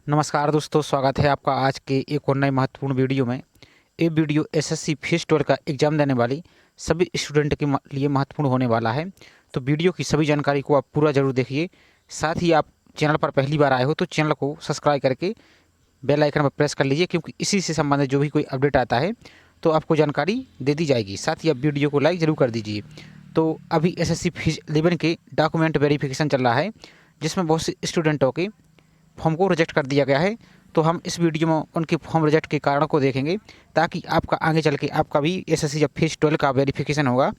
नमस्कार दोस्तों, स्वागत है आपका आज के एक और नए महत्वपूर्ण वीडियो में। ये वीडियो एसएससी फेज 12 का एग्जाम देने वाली सभी स्टूडेंट के लिए महत्वपूर्ण होने वाला है। तो वीडियो की सभी जानकारी को आप पूरा जरूर देखिए। साथ ही आप चैनल पर पहली बार आए हो तो चैनल को सब्सक्राइब करके बेल आइकन पर प्रेस कर लीजिए, क्योंकि इसी से संबंधित जो भी कोई अपडेट आता है तो आपको जानकारी दे दी जाएगी। साथ ही आप वीडियो को लाइक जरूर कर दीजिए। तो अभी एसएससी फेज 11 के डॉक्यूमेंट वेरिफिकेशन चल रहा है, जिसमें बहुत से स्टूडेंटों के फॉर्म को रिजेक्ट कर दिया गया है। तो हम इस वीडियो में उनके फॉर्म रिजेक्ट के कारणों को देखेंगे, ताकि आपका आगे चल के आपका भी एसएससी जब फेज 12 का वेरिफिकेशन होगा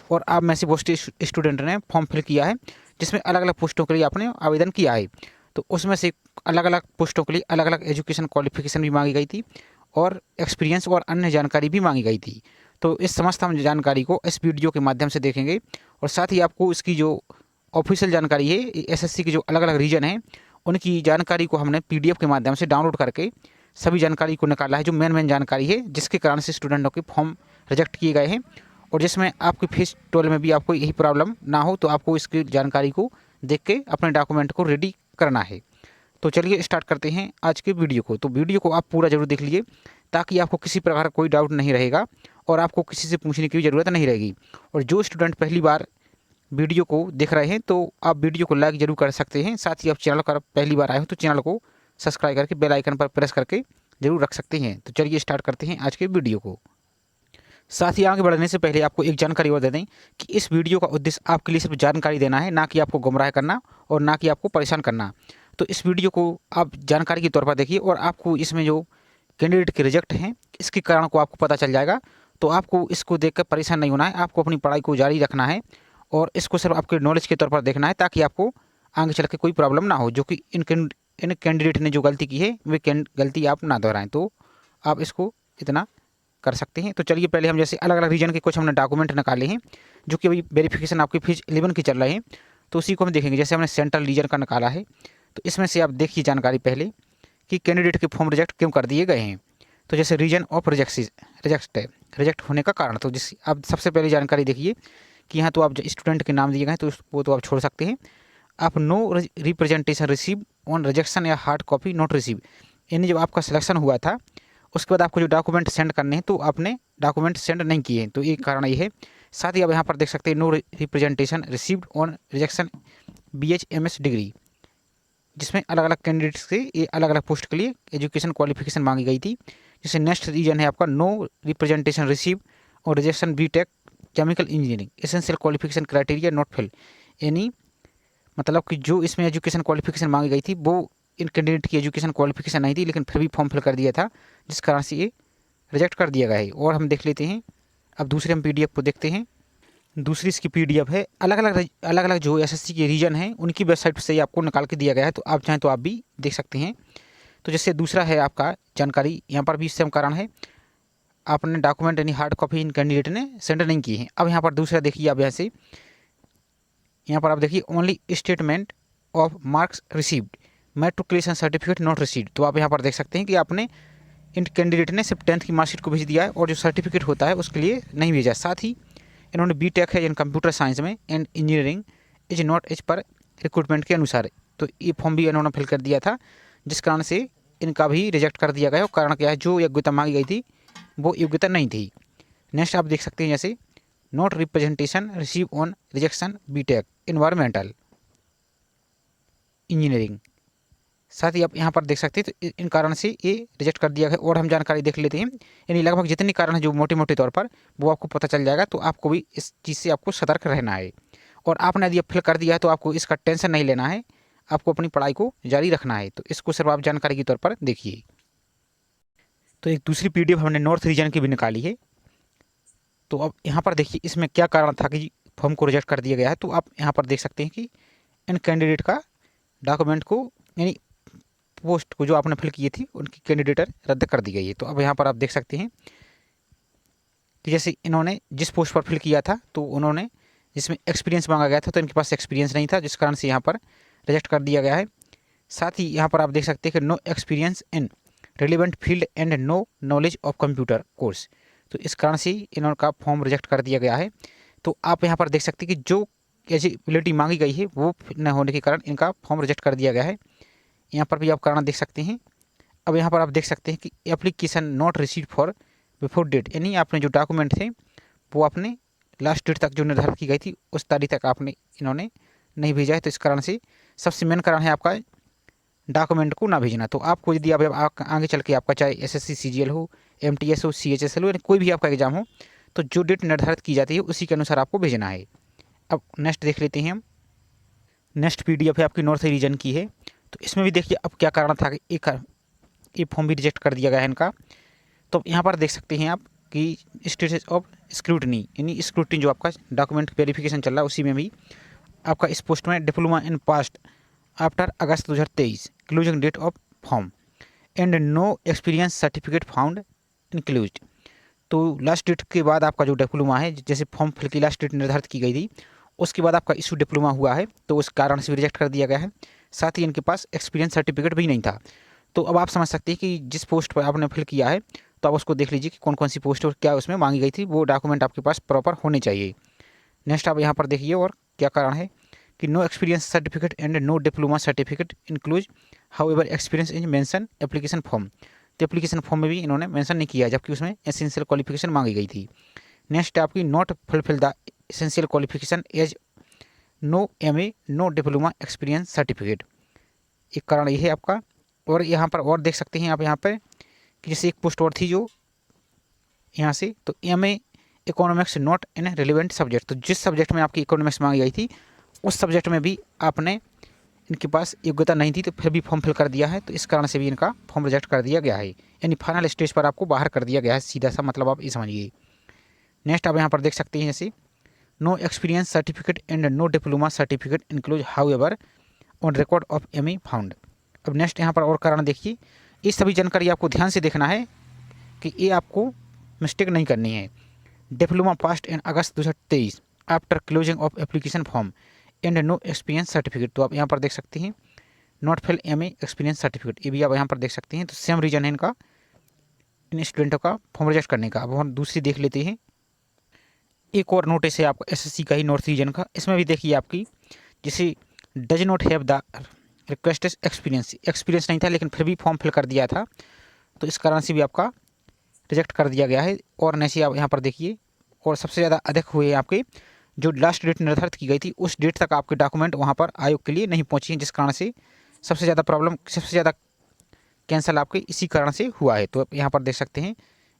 और आप में से बहुत से स्टूडेंट ने फॉर्म फिल किया है, जिसमें अलग अलग पोस्टों के लिए आपने आवेदन किया है, तो उसमें से अलग अलग पोस्टों के लिए अलग अलग एजुकेशन क्वालिफिकेशन भी मांगी गई थी और एक्सपीरियंस और अन्य जानकारी भी मांगी गई थी। तो इस समस्त हम जानकारी को इस वीडियो के माध्यम से देखेंगे, और साथ ही आपको इसकी जो ऑफिशियल जानकारी है, एसएससी की जो अलग अलग रीजन है उनकी जानकारी को हमने पीडीएफ के माध्यम से डाउनलोड करके सभी जानकारी को निकाला है, जो मेन जानकारी है, जिसके कारण से स्टूडेंटों के फॉर्म रिजेक्ट किए गए हैं। और जिसमें आपकी फेज 12 में भी आपको यही प्रॉब्लम ना हो, तो आपको इसकी जानकारी को देख के अपने डॉक्यूमेंट को रेडी करना है। तो चलिए स्टार्ट करते हैं आज के वीडियो को। तो वीडियो को आप पूरा जरूर देख लीजिए, ताकि आपको किसी प्रकार का कोई डाउट नहीं रहेगा और आपको किसी से पूछने की ज़रूरत नहीं रहेगी। और जो स्टूडेंट पहली बार वीडियो को देख रहे हैं तो आप वीडियो को लाइक जरूर कर सकते हैं। साथ ही आप चैनल पर पहली बार आए हो तो चैनल को सब्सक्राइब करके बेल आइकन पर प्रेस करके जरूर रख सकते हैं। तो चलिए स्टार्ट करते हैं आज के वीडियो को। साथ ही आगे बढ़ने से पहले आपको एक जानकारी और दे दें कि इस वीडियो का उद्देश्य आपके लिए सिर्फ जानकारी देना है, ना कि आपको गुमराह करना और ना कि आपको परेशान करना। तो इस वीडियो को आप जानकारी के तौर पर देखिए, और आपको इसमें जो कैंडिडेट के रिजेक्ट हैं इसके कारण को आपको पता चल जाएगा। तो आपको इसको देखकर परेशान नहीं होना है, आपको अपनी पढ़ाई को जारी रखना है और इसको सिर्फ आपके नॉलेज के तौर पर देखना है, ताकि आपको आगे चल के कोई प्रॉब्लम ना हो। जो कि इन कैंडिडेट ने जो गलती की है वे गलती आप ना दोहराएं। तो आप इसको इतना कर सकते हैं। तो चलिए पहले हम जैसे अलग अलग रीजन के कुछ हमने डॉक्यूमेंट निकाले हैं, जो कि अभी वेरिफिकेशन आपकी फेज 11 की चल रहे हैं, तो उसी को हम देखेंगे। जैसे हमने सेंट्रल रीजन का निकाला है, तो इसमें से आप देखिए जानकारी पहले कि कैंडिडेट के फॉर्म रिजेक्ट क्यों कर दिए गए हैं। तो जैसे रीजन ऑफ रिजेक्ट होने का कारण, तो जिस आप सबसे पहले जानकारी देखिए कि यहाँ तो आप जो स्टूडेंट के नाम दिए गए हैं तो वो तो आप छोड़ सकते हैं। आप no representation receive on rejection या हार्ड कॉपी नॉट रिसीव, यानी जब आपका सिलेक्शन हुआ था उसके बाद आपको जो डॉक्यूमेंट सेंड करने हैं तो आपने डॉक्यूमेंट सेंड नहीं किए हैं, तो एक कारण ये है। साथ ही आप यहाँ पर देख सकते हैं no representation received on rejection BHMS degree, जिसमें अलग अलग कैंडिडेट्स से ये अलग अलग पोस्ट के लिए एजुकेशन क्वालिफिकेशन मांगी गई थी। जैसे नेक्स्ट रीजन है आपका नो रिप्रेजेंटेशन रिसीव और rejection BTech chemical engineering essential qualification criteria not fill, यानी मतलब कि जो इसमें एजुकेशन क्वालिफिकेशन मांगी गई थी वो इन कैंडिडेट की एजुकेशन क्वालिफिकेशन नहीं थी, लेकिन फिर भी फॉर्म फिल कर दिया था, जिस कारण से ये रिजेक्ट कर दिया गया है। और हम देख लेते हैं, अब दूसरे हम पीडीएफ को देखते हैं। दूसरी इसकी पीडीएफ है, अलग अलग जो एसएससी के रीजन हैं उनकी वेबसाइट से आपको निकाल के दिया गया है, तो आप चाहें तो आप भी देख सकते हैं। तो जैसे दूसरा है आपका जानकारी, यहाँ पर भी सेम कारण है, आपने डॉक्यूमेंट यानी हार्ड कॉपी इन कैंडिडेट ने सेंड नहीं की है। अब यहाँ पर दूसरा देखिए, आप यहाँ पर आप देखिए only statement of marks received matriculation certificate not received. तो आप यहाँ पर देख सकते हैं कि आपने इन कैंडिडेट ने सिर्फ 10th की मार्कशीट को भेज दिया है और जो सर्टिफिकेट होता है उसके लिए नहीं भेजा। साथ ही इन्होंने BTech है इन कंप्यूटर साइंस में and engineering is not as per recruitment के अनुसार, तो ये फॉर्म भी इन्होंने फिल कर दिया था, जिस कारण से इनका भी रिजेक्ट कर दिया गया। और कारण क्या है, जो योग्यता मांगी गई थी वो योग्यता नहीं थी। नेक्स्ट आप देख सकते हैं जैसे not representation receive on rejection BTech environmental engineering, साथ ही आप यहाँ पर देख सकते हैं। तो इन कारण से ये रिजेक्ट कर दिया गया। और हम जानकारी देख लेते हैं, यानी लगभग जितने कारण हैं जो मोटे मोटे तौर पर वो आपको पता चल जाएगा। तो आपको भी इस चीज़ से आपको सतर्क रहना है, और आपने यदि फिल कर दिया है तो आपको इसका टेंशन नहीं लेना है, आपको अपनी पढ़ाई को जारी रखना है। तो इसको सिर्फ आप जानकारी के तौर पर देखिए। तो एक दूसरी पीडीएफ हमने नॉर्थ रीजन की भी निकाली है। तो अब यहाँ पर देखिए इसमें क्या कारण था कि फॉर्म को रिजेक्ट कर दिया गया है। तो आप यहाँ पर देख सकते हैं कि इन कैंडिडेट का डॉक्यूमेंट को यानी पोस्ट को जो आपने फिल किए थी उनकी कैंडिडेटर रद्द कर दी गई है। तो अब यहाँ पर आप देख सकते हैं कि जैसे इन्होंने जिस पोस्ट पर फिल किया था तो उन्होंने जिसमें एक्सपीरियंस मांगा गया था तो इनके पास एक्सपीरियंस नहीं था, जिस कारण से यहाँ पर रिजेक्ट कर दिया गया है। साथ ही यहाँ पर आप देख सकते हैं कि no experience in relevant field and no knowledge of computer course, तो इस कारण से इनका फॉर्म रिजेक्ट कर दिया गया है। तो आप यहाँ पर देख सकते हैं कि जो एलिजिबिलिटी मांगी गई है वो न होने के कारण इनका फॉर्म रिजेक्ट कर दिया गया है। यहाँ पर भी आप कारण देख सकते हैं। अब यहाँ पर आप देख सकते हैं कि application not receive for before date, यानी आपने जो डॉक्यूमेंट थे वो आपने लास्ट डेट तक जो निर्धारित की गई थी उस तारीख तक आपने इन्होंने नहीं भेजा है। तो इस कारण से सबसे मेन कारण है आपका डॉक्यूमेंट को ना भेजना। तो आपको यदि आप आगे चल के आपका चाहे एसएससी सीजीएल हो, एमटीएस हो, सीएचएसएल हो, यानी कोई भी आपका एग्जाम हो, तो जो डेट निर्धारित की जाती है उसी के अनुसार आपको भेजना है। अब नेक्स्ट देख लेते हैं हम। नेक्स्ट पीडीएफ है आपकी नॉर्थ रीजन की है। तो इसमें भी देखिए अब क्या कारण था कि एक फॉर्म भी रिजेक्ट कर दिया गया है इनका। तो यहाँ पर देख सकते हैं आप कि स्टेटस ऑफ स्क्रूटनी, यानी स्क्रूटनी जो आपका डॉक्यूमेंट वेरिफिकेशन चल रहा है उसी में भी आपका इस पोस्ट में diploma in past after August 2023 closing date of form and no experience certificate found includes. तो लास्ट डेट के बाद आपका जो डिप्लोमा है, जैसे फॉर्म फिल की लास्ट डेट निर्धारित की गई थी उसके बाद आपका इशू डिप्लोमा हुआ है तो उस कारण से भी रिजेक्ट कर दिया गया है। साथ ही इनके पास एक्सपीरियंस सर्टिफिकेट भी नहीं था। तो अब आप समझ सकते हैं कि जिस पोस्ट पर आपने फिल किया है तो आप उसको देख लीजिए कि कौन कौन सी पोस्ट और क्या उसमें मांगी गई थी, वो डॉक्यूमेंट आपके पास प्रॉपर होने चाहिए। नेक्स्ट आप यहाँ पर देखिए और क्या कारण है कि no experience certificate and no diploma certificate includes however experience in mention application form. तो एप्लीकेशन फॉर्म में भी इन्होंने मेंशन नहीं किया जबकि उसमें एसेंशियल क्वालिफिकेशन मांगी गई थी। नेक्स्ट आपकी not fulfil the essential qualification as no MA no diploma experience certificate, एक कारण ये है आपका। और यहाँ पर और देख सकते हैं आप यहाँ पर कि जैसे एक पोस्ट और थी जो यहाँ से, तो MA economics not in relevant subject. तो जिस सब्जेक्ट में आपकी इकोनॉमिक्स मांगी गई थी उस सब्जेक्ट में भी आपने इनके पास योग्यता नहीं थी तो फिर भी फॉर्म फिल कर दिया है, तो इस कारण से भी इनका फॉर्म रिजेक्ट कर दिया गया है, यानी फाइनल स्टेज पर आपको बाहर कर दिया गया है, सीधा सा मतलब आप ये समझिए। नेक्स्ट आप यहाँ पर देख सकते हैं जैसे no experience certificate and no diploma certificate includes however on record of MA found. अब नेक्स्ट यहाँ पर और कारण देखिए, ये सभी जानकारी आपको ध्यान से देखना है कि ये आपको मिस्टेक नहीं करनी है। Diploma past in August 2023 after closing of application form and no experience certificate. तो आप यहाँ पर देख सकते हैं not fill MA experience certificate, ये भी आप यहाँ पर देख सकते हैं। तो सेम रीजन है इनका, इन स्टूडेंटों का फॉर्म रिजेक्ट करने का। अब हम दूसरी देख लेते हैं। एक और नोटिस है आपका एसएससी का ही नॉर्थ रीजन का, इसमें भी देखिए आपकी जैसे does not have the requested experience नहीं था लेकिन फिर भी फॉर्म फिल कर दिया था, तो इस कारण से भी आपका रिजेक्ट कर दिया गया है। और नैसे आप यहाँ पर देखिए, और सबसे ज़्यादा अधिक हुए आपके जो लास्ट डेट निर्धारित की गई थी उस डेट तक आपके डॉक्यूमेंट वहाँ पर आयोग के लिए नहीं पहुँचे हैं, जिस कारण से सबसे ज़्यादा प्रॉब्लम, सबसे ज़्यादा कैंसिल आपके इसी कारण से हुआ है। तो यहाँ पर देख सकते हैं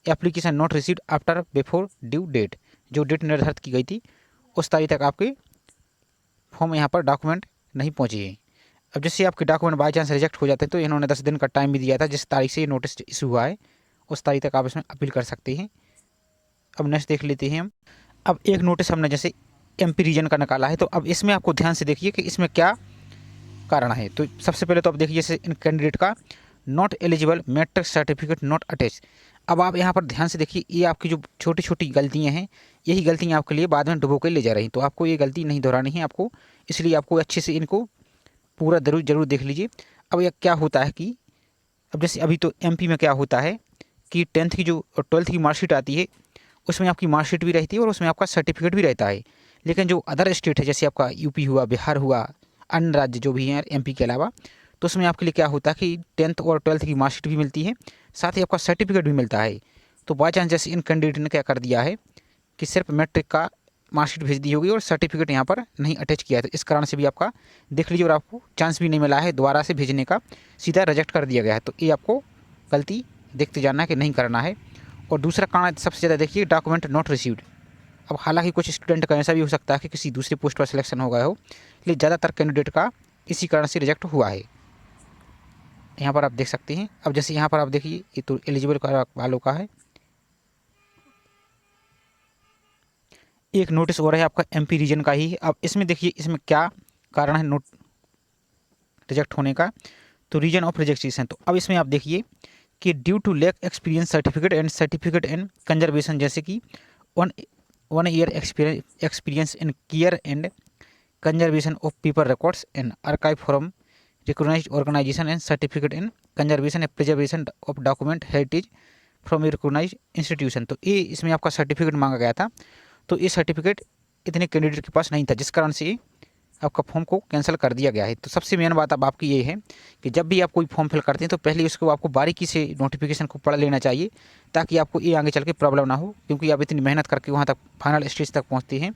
application not received after before due date, जो डेट निर्धारित की गई थी उस तारीख तक आपके फॉर्म यहाँ पर डॉक्यूमेंट नहीं पहुँचे हैं। अब जैसे आपके डॉक्यूमेंट बाई चांस रिजेक्ट हो जाते हैं तो इन्होंने 10 दिन का टाइम भी दिया था, जिस तारीख से ये नोटिस इशू हुआ है उस तारीख तक आप इसमें अपील कर सकते हैं। अब नेक्स्ट देख लेते हैं हम। अब एक नोटिस हमने जैसे एमपी रीजन का निकाला है, तो अब इसमें आपको ध्यान से देखिए कि इसमें क्या कारण है। तो सबसे पहले तो आप देखिए जैसे इन कैंडिडेट का not eligible matric certificate not attach. अब आप यहाँ पर ध्यान से देखिए, ये आपकी जो छोटी छोटी गलतियाँ हैं यही गलतियाँ आपके लिए बाद में डुबो के ले जा रही हैं, तो आपको ये गलती नहीं दोहरानी है आपको, इसलिए आपको अच्छे से इनको पूरा जरूर देख लीजिए। अब यह क्या होता है कि अब जैसे अभी तो एमपी में क्या होता है कि 10th की जो 12th की मार्कशीट आती है उसमें आपकी मार्कशीट भी रहती है और उसमें आपका सर्टिफिकेट भी रहता है। लेकिन जो अदर स्टेट है जैसे आपका यूपी हुआ, बिहार हुआ, अन्य राज्य जो भी हैं एमपी के अलावा, तो उसमें आपके लिए क्या होता है कि 10th और 12th की मार्कशीट भी मिलती है, साथ ही आपका सर्टिफिकेट भी मिलता है। तो बाई चांस जैसे इन कैंडिडेट ने क्या कर दिया है कि सिर्फ मैट्रिक का मार्कशीट भेज दी होगी और सर्टिफिकेट यहाँ पर नहीं अटैच किया है, तो इस कारण से भी आपका देख लीजिए और आपको चांस भी नहीं मिला है दोबारा से भेजने का, सीधा रिजेक्ट कर दिया गया है। तो ये आपको गलती देखते जाना है कि नहीं करना है। और दूसरा कारण सबसे ज़्यादा देखिए डॉक्यूमेंट नॉट रिसीव्ड। अब हालांकि कुछ स्टूडेंट का ऐसा भी हो सकता है कि किसी दूसरी पोस्ट पर सिलेक्शन हो गया हो, लेकिन ज़्यादातर कैंडिडेट का इसी कारण से रिजेक्ट हुआ है। यहाँ पर आप देख सकते हैं। अब जैसे यहाँ पर आप देखिए ये तो एलिजिबल वालों का है। एक नोटिस हो रहा है आपका एमपी रीजन का ही। अब इसमें देखिए इसमें क्या कारण है नोट रिजेक्ट होने का, तो रीजन ऑफ रिजेक्शन। तो अब इसमें आप देखिए कि due to lack experience certificate and conservation, जैसे कि 1 year experience in care and conservation of paper records and archive from recognised organisation and certificate in conservation and preservation of document heritage from recognised institution. तो ये इसमें आपका certificate मांगा गया था, तो ये सर्टिफिकेट इतने कैंडिडेट के पास नहीं था, जिस कारण से आपका फॉर्म को कैंसिल कर दिया गया है। तो सबसे मेन बात अब आपकी ये है कि जब भी आप कोई फॉर्म फिल करते हैं तो पहले उसको आपको बारीकी से नोटिफिकेशन को पढ़ लेना चाहिए, ताकि आपको ये आगे चल के प्रॉब्लम ना हो, क्योंकि आप इतनी मेहनत करके वहाँ तक फाइनल स्टेज तक पहुँचते हैं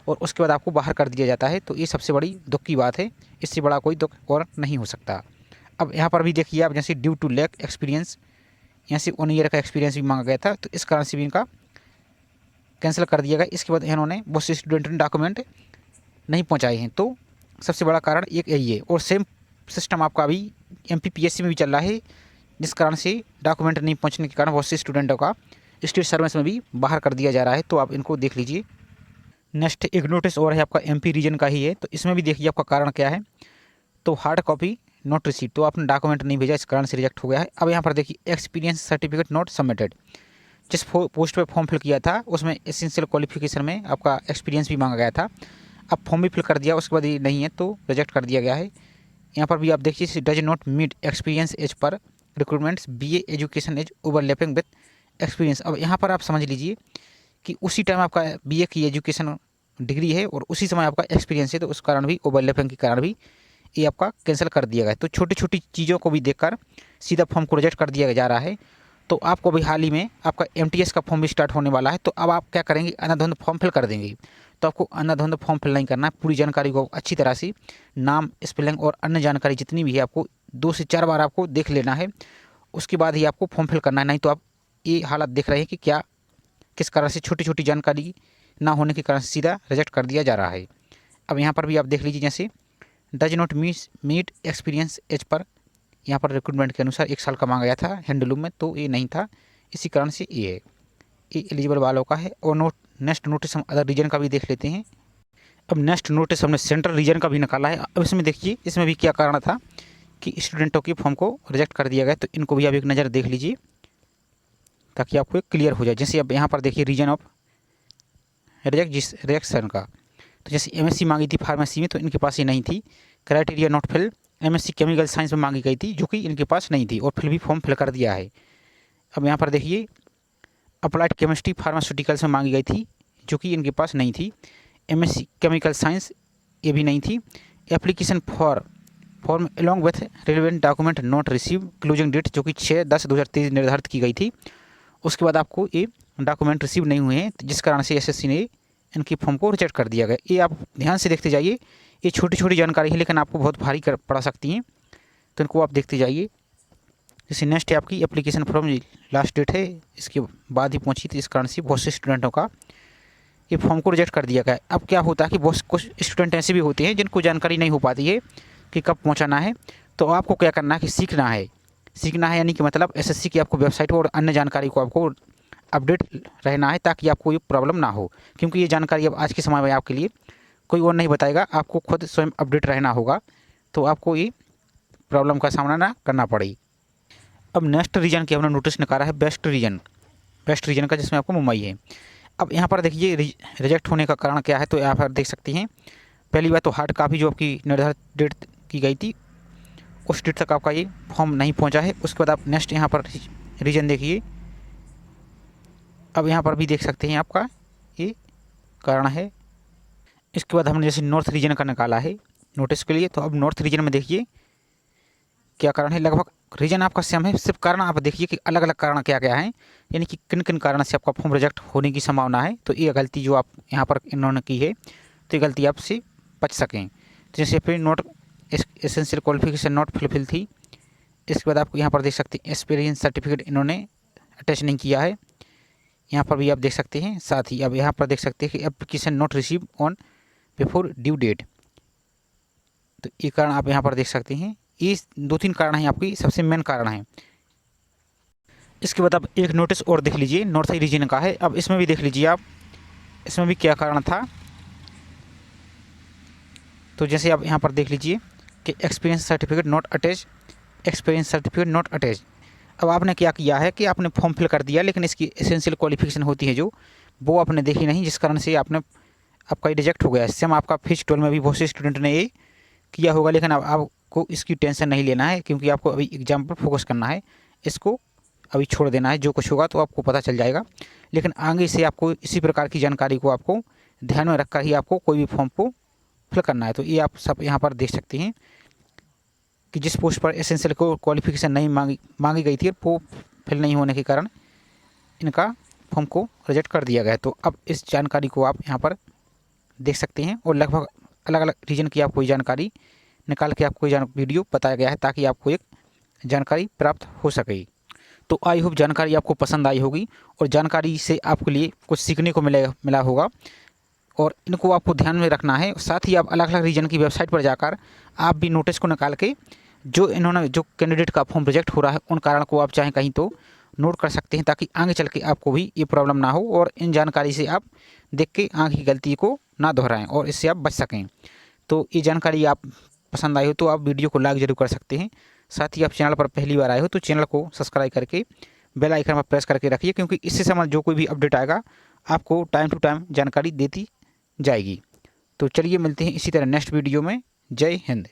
और उसके बाद आपको बाहर कर दिया जाता है। तो ये सबसे बड़ी दुख की बात है, इससे बड़ा कोई दुख और नहीं हो सकता। अब यहाँ पर भी देखिए आप, जैसे ड्यू टू लैक एक्सपीरियंस, यहाँ से 1 ईयर का एक्सपीरियंस भी मांगा गया था, तो इस कारण से भी इनका कैंसिल कर दिया गया। इसके बाद इन्होंने बहुत से स्टूडेंट ने डॉक्यूमेंट नहीं पहुँचाए हैं, तो सबसे बड़ा कारण एक यही है। और सेम सिस्टम आपका अभी MPPSC में भी चल रहा है, जिस कारण से डॉक्यूमेंट नहीं पहुंचने के कारण बहुत से स्टूडेंटों का स्टेट सर्विस में भी बाहर कर दिया जा रहा है। तो आप इनको देख लीजिए। नेक्स्ट एक नोटिस और है आपका MP रीजन का ही है, तो इसमें भी देखिए आपका कारण क्या है। तो हार्ड कॉपी नोट रिसीव, तो आपने डॉक्यूमेंट नहीं भेजा, इस कारण से रिजेक्ट हो गया है। अब यहाँ पर देखिए एक्सपीरियंस सर्टिफिकेट नॉट सबमिटेड, जिस पोस्ट पे फॉर्म फिल किया था उसमें एसेंशियल क्वालिफिकेशन में आपका एक्सपीरियंस भी मांगा गया था। अब फॉर्म भी फिल कर दिया, उसके बाद ये नहीं है तो रिजेक्ट कर दिया गया है। यहाँ पर भी आप देखिए does not meet experience as per recruitments BA education as overlapping with experience. अब यहाँ पर आप समझ लीजिए कि उसी टाइम आपका BA की एजुकेशन डिग्री है और उसी समय आपका एक्सपीरियंस है, तो उस कारण भी ओवरलैपिंग के कारण भी ये आपका कैंसिल कर दिया गया है। तो छोटी छोटी चीज़ों को भी देखकर सीधा फॉर्म को रिजेक्ट कर दिया जा रहा है। तो आपको अभी हाल ही में आपका MTS का फॉर्म भी स्टार्ट होने वाला है, तो अब आप क्या करेंगे, अंधाधुंध फॉर्म फिल कर देंगे। तो आपको अंधाधुंध फॉर्म फिल नहीं करना है, पूरी जानकारी को अच्छी तरह से नाम, स्पेलिंग और अन्य जानकारी जितनी भी है आपको 2 से 4 बार आपको देख लेना है, उसके बाद ही आपको फॉर्म फिल करना है। नहीं तो आप ये हालत देख रहे हैं कि क्या किस कारण से छोटी छोटी जानकारी ना होने के कारण से सीधा रिजेक्ट कर दिया जा रहा है। अब यहाँ पर भी आप देख लीजिए, जैसे does not meet experience as per, यहाँ पर रिक्रूटमेंट के अनुसार 1 साल का मांगा गया था हैंडलूम में, तो ये नहीं था, इसी कारण से ये है, ये एलिजिबल वालों का है। और नेक्स्ट नोटिस हम अदर रीजन का भी देख लेते हैं। अब नेक्स्ट नोटिस हमने सेंट्रल रीजन का भी निकाला है। अब इसमें देखिए इसमें भी क्या कारण था कि स्टूडेंटों की फॉर्म को रिजेक्ट कर दिया गया, तो इनको भी आप एक नज़र देख लीजिए ताकि आपको एक क्लियर हो जाए। जैसे अब यहाँ पर देखिए रीजन ऑफ रिजेक्शन का, तो जैसे MSc मांगी थी फार्मेसी में, तो इनके पास ये नहीं थी। Criteria not fill, MSc chemical science में मांगी गई थी, जो कि इनके पास नहीं थी, और फिर भी फॉर्म फिल कर दिया है। अब यहाँ पर देखिए अप्लाइड केमिस्ट्री फार्मास्यूटिकल्स में मांगी गई थी, जो कि इनके पास नहीं थी। MSc केमिकल साइंस ये भी नहीं थी। Application form along with relevant document not receive, closing date जो कि 6/10/2023 निर्धारित की गई थी, उसके बाद आपको ये डॉक्यूमेंट रिसीव नहीं हुए हैं, जिस कारण से SSC ने इनकी फॉर्म को रिजेक्ट कर दिया गया। ये आप ध्यान से देखते जाइए, ये छोटी छोटी जानकारी है लेकिन आपको बहुत भारी पड़ा सकती हैं, तो इनको आप देखते जाइए। जैसे नेक्स्ट है आपकी एप्लीकेशन फॉर्म लास्ट डेट है, इसके बाद ही पहुंची, तो इस कारण से बहुत से स्टूडेंटों का ये फॉर्म को रिजेक्ट कर दिया गया। अब क्या होता है कि बहुत कुछ स्टूडेंट ऐसे भी होते हैं जिनको जानकारी नहीं हो पाती है कि कब पहुंचाना है, तो आपको क्या करना है कि सीखना है, यानी कि मतलब SSC की आपको वेबसाइट और अन्य जानकारी को आपको अपडेट रहना है, ताकि आपको ये प्रॉब्लम ना हो, क्योंकि ये जानकारी अब आज के समय में आपके लिए कोई और नहीं बताएगा, आपको खुद स्वयं अपडेट रहना होगा, तो आपको ये प्रॉब्लम का सामना ना करना पड़े। अब नेक्स्ट रीजन की हमने नोटिस निकाला है बेस्ट रीजन का, जिसमें आपको मुंबई है। अब यहाँ पर देखिए रिजेक्ट होने का कारण क्या है, तो यहाँ पर देख सकते हैं। पहली बात तो हार्ड कॉपी जो आपकी निर्धारित डेट की गई थी, उस डेट तक आपका ये फॉर्म नहीं पहुँचा है। उसके बाद आप नेक्स्ट यहाँ पर रीजन देखिए। अब यहाँ पर भी देख सकते हैं आपका ये कारण है। इसके बाद हमने जैसे नॉर्थ रीजन का निकाला है नोटिस के लिए, तो अब नॉर्थ रीजन में देखिए क्या कारण है। लगभग रीजन आपका सेम है, सिर्फ कारण आप देखिए कि अलग अलग कारण क्या क्या हैं, यानी कि किन किन कारण से आपका फॉर्म रिजेक्ट होने की संभावना है। तो ये गलती जो आप यहाँ पर इन्होंने की है, तो ये गलती आपसे बच सकें। तो जैसे फिर note essential qualification not fulfil थी। इसके बाद आपको यहाँ पर देख सकते हैं एक्सपीरियंस सर्टिफिकेट इन्होंने अटैच नहीं किया है, यहाँ पर भी आप देख सकते हैं। साथ ही अब यहाँ पर देख सकते हैं कि application not receive on before due date, तो ये कारण आप यहाँ पर देख सकते हैं। ये 2-3 कारण हैं आपकी, सबसे मेन कारण है। इसके बाद आप एक नोटिस और देख लीजिए, नॉर्थ रीजन का है। अब इसमें भी देख लीजिए आप, इसमें भी क्या कारण था। तो जैसे आप यहाँ पर देख लीजिए कि एक्सपीरियंस सर्टिफिकेट नॉट अटैच। अब आपने क्या किया है कि आपने फॉर्म फिल कर दिया, लेकिन इसकी एसेंशियल क्वालिफिकेशन होती है जो, वो आपने देखी नहीं, जिस कारण से आपका रिजेक्ट हो गया। सेम आपका फिजिक्स 12 में भी बहुत से स्टूडेंट ने ये किया होगा, लेकिन अब आपको इसकी टेंशन नहीं लेना है, क्योंकि आपको अभी एग्जाम पर फोकस करना है। इसको अभी छोड़ देना है, जो कुछ होगा तो आपको पता चल जाएगा। लेकिन आगे से आपको इसी प्रकार की जानकारी को आपको ध्यान में रखकर ही आपको कोई भी फॉर्म को फिल करना है। तो ये आप सब यहाँ पर देख सकते हैं कि जिस पोस्ट पर एसेंशियल को क्वालिफिकेशन नहीं मांगी गई थी वो फिल नहीं होने के कारण इनका फॉर्म को रिजेक्ट कर दिया गया है। तो अब इस जानकारी को आप यहाँ पर देख सकते हैं और लगभग अलग अलग रीजन की आपको जानकारी निकाल के आपको वीडियो बताया गया है ताकि आपको एक जानकारी प्राप्त हो सके। तो आई होप जानकारी आपको पसंद आई होगी और जानकारी से आपके लिए कुछ सीखने को मिला होगा और इनको आपको ध्यान में रखना है। साथ ही आप अलग अलग रीजन की वेबसाइट पर जाकर आप भी नोटिस को निकाल के जो कैंडिडेट का फॉर्म रिजेक्ट हो रहा है उन कारण को आप चाहें कहीं तो नोट कर सकते हैं ताकि आगे चल के आपको भी ये प्रॉब्लम ना हो और इन जानकारी से आप देख के आगे की गलती को ना दोहराएं और इससे आप बच सकें। तो ये जानकारी आप पसंद आई हो तो आप वीडियो को लाइक जरूर कर सकते हैं। साथ ही आप चैनल पर पहली बार आए हो तो चैनल को सब्सक्राइब करके बेल आइकन पर प्रेस करके रखिए, क्योंकि इससे संबंधित जो कोई भी अपडेट आएगा आपको टाइम टू टाइम जानकारी देती जाएगी। तो चलिए मिलते हैं इसी तरह नेक्स्ट वीडियो में। जय हिंद।